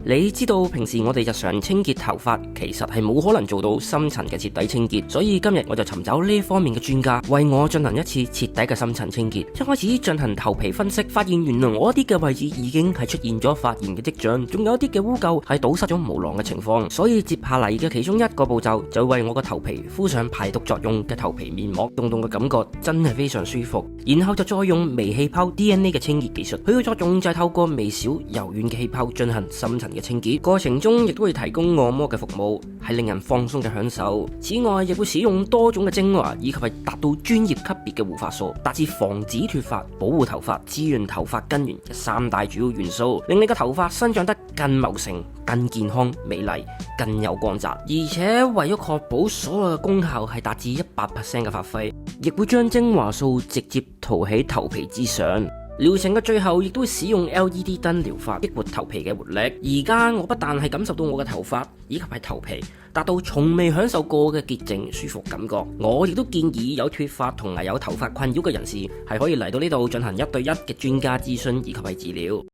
你知道平時我哋日常清潔頭髮其實係冇可能做到深層嘅徹底清潔，所以今日我就尋找呢方面嘅專家為我進行一次徹底嘅深層清潔。一開始進行頭皮分析，發現原來我一啲嘅位置已經係出現咗發炎嘅跡象，仲有一啲嘅污垢係堵塞咗毛囊嘅情況，所以接下嚟嘅其中一個步驟就為我個頭皮敷上排毒作用嘅頭皮面膜，凍凍嘅感覺真係非常舒服。然後就再用微氣泡 DNA 嘅清潔技術，佢嘅作用就係透過微小柔軟嘅氣泡進行深層嘅清潔，過程中亦都會提供按摩嘅服務，係令人放鬆嘅享受。此外，亦會使用多種嘅精華以及係達到專業級別嘅護髮素，達至防止脫髮、保護頭髮、滋潤頭髮根源嘅三大主要元素，令你嘅頭髮生長得更茂盛、更健康、美麗、更有光澤。而且為咗確保所有嘅功效係達至100% 嘅發揮，亦會將精華素直接塗喺頭皮之上。療程嘅最後亦都會使用 LED 燈療法，激活頭皮嘅活力。而家我不但係感受到我嘅頭髮以及係頭皮達到從未享受過嘅潔淨舒服感覺，我亦都建議有脫髮同埋有頭髮困擾嘅人士係可以嚟到呢度進行1對1嘅專家諮詢以及係治療。